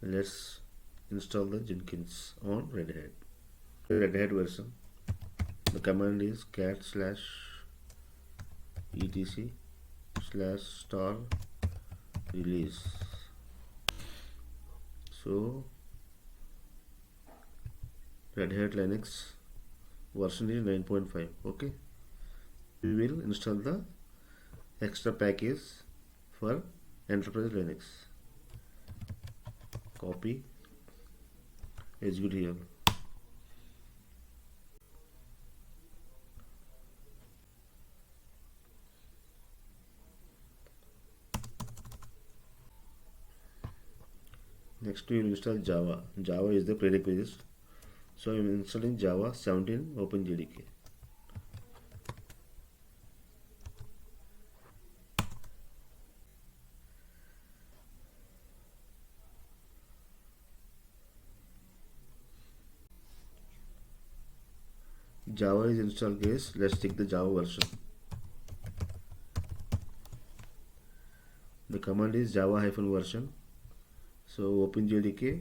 Let's install the Jenkins on Redhat. Redhat version. The command is cat slash etc slash star release. So Red Hat Linux version is 9.5. Okay, we will install the extra package for Enterprise Linux. Copy, execute here. Next we will install Java. Java is the prerequisite. So I am installing Java 17 OpenJDK. Java is installed case. Let's check the Java version. The command is java-version. So OpenJDK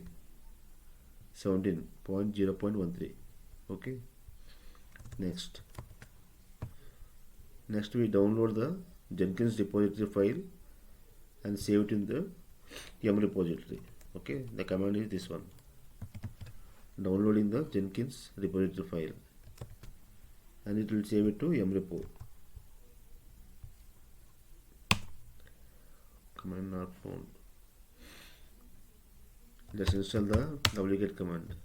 17.0.13. Okay. Next we download the Jenkins repository file and save it in the yum repository. Okay, the command is this one. Downloading the Jenkins repository file and it will save it to yum repo. Command not found. Let's install the wget command.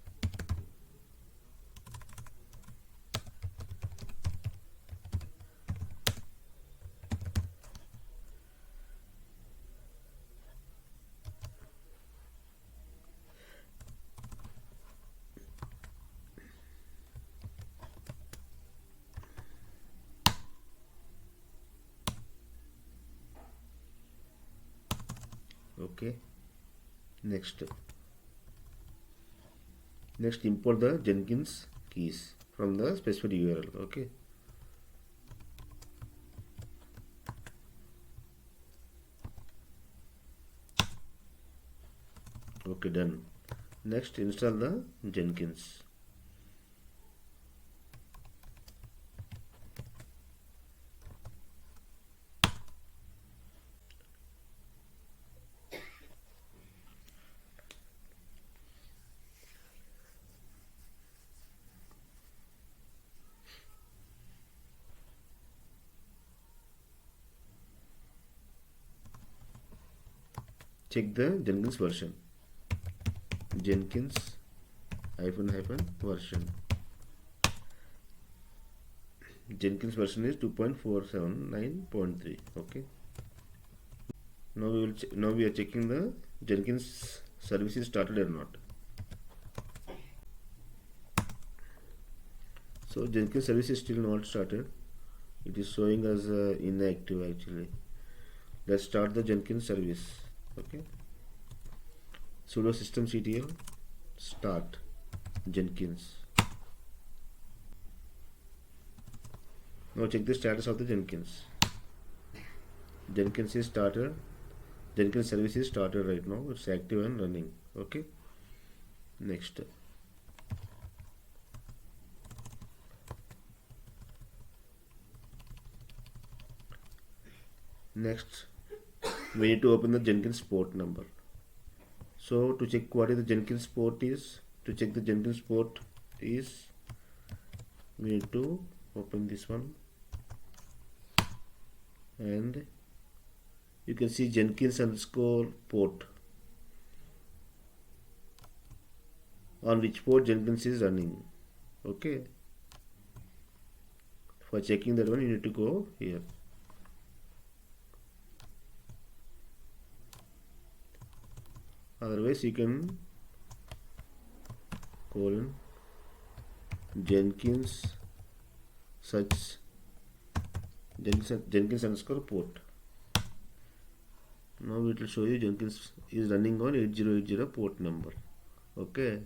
Okay, next import the Jenkins keys from the specified URL. Okay, done. Next install the Jenkins. Check the Jenkins version. Jenkins version. Jenkins version is 2.479.3. Okay. Now we are checking the Jenkins service is started or not. So Jenkins service is still not started. It is showing as inactive actually. Let's start the Jenkins service. Okay. Sudo systemctl start Jenkins. Now check the status of the Jenkins. Jenkins is started. Jenkins service is started right now. It's active and running. Okay. Next we need to open the Jenkins port number. So to check what is the Jenkins port is, we need to open this one and you can see Jenkins underscore port, on which port Jenkins is running. Okay, for checking that one you need to go here. Otherwise you can colon Jenkins search Jenkins underscore port. Now it will show you Jenkins is running on 8080 port number. Okay,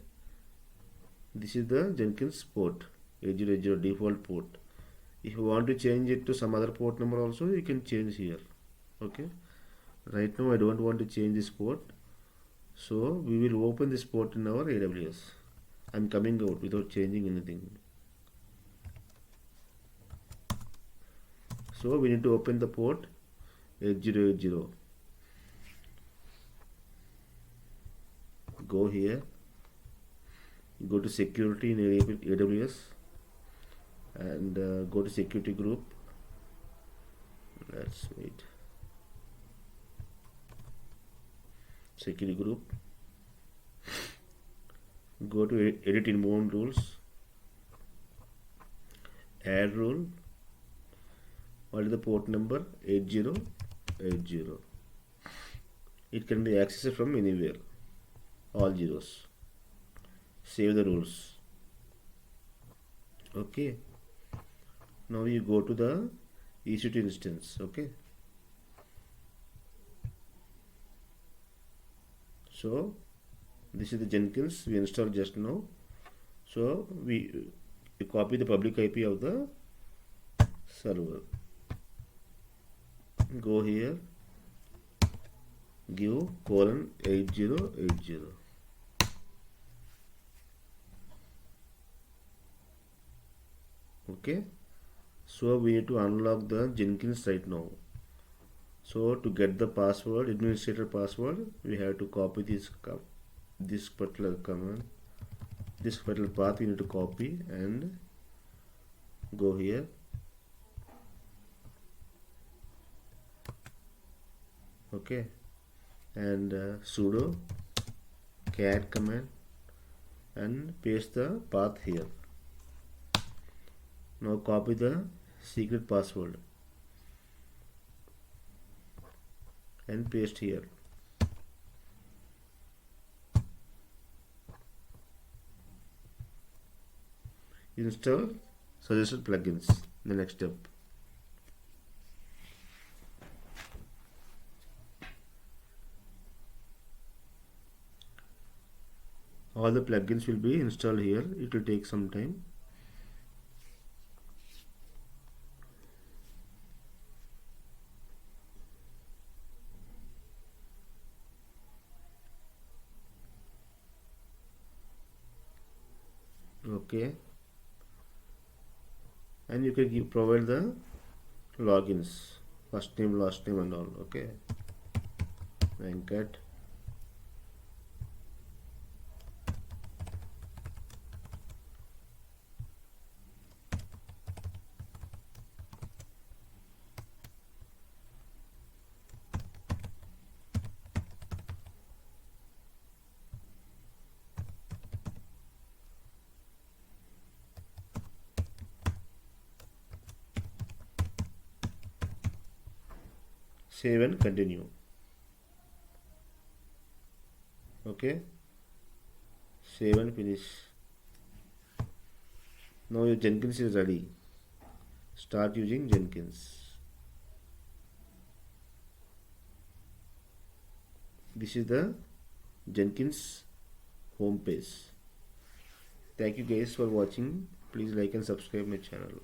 this is the Jenkins port, 8080 default port. If you want to change it to some other port number also, you can change here. Okay, right now I don't want to change this port, So we will open this port in our AWS. I'm coming out without changing anything. So we need to open the port 8080. Go here, go to security in AWS, and go to security group. Let's wait. Security group. Go to edit inbound rules. Add rule. What is the port number? 8080. It can be accessed from anywhere. All zeros. Save the rules. Okay. Now you go to the EC2 instance. Okay. So this is the Jenkins we installed just now. So we copy the public IP of the server. Go here, give :8080. Okay. So we need to unlock the Jenkins right now. So to get the password, administrator password, we have to copy this particular command, this particular path we need to copy and go here. Okay, and sudo cat command and paste the path here. Now copy the secret password and paste here. Install suggested plugins. The next step. All the plugins will be installed here. It will take some time. Okay, and you can provide the logins, first name, last name and all. Okay, Venkat. Save and continue. Okay, save and finish. Now your Jenkins is ready. Start using Jenkins. This is the Jenkins home page. Thank you guys for watching. Please like and subscribe my channel.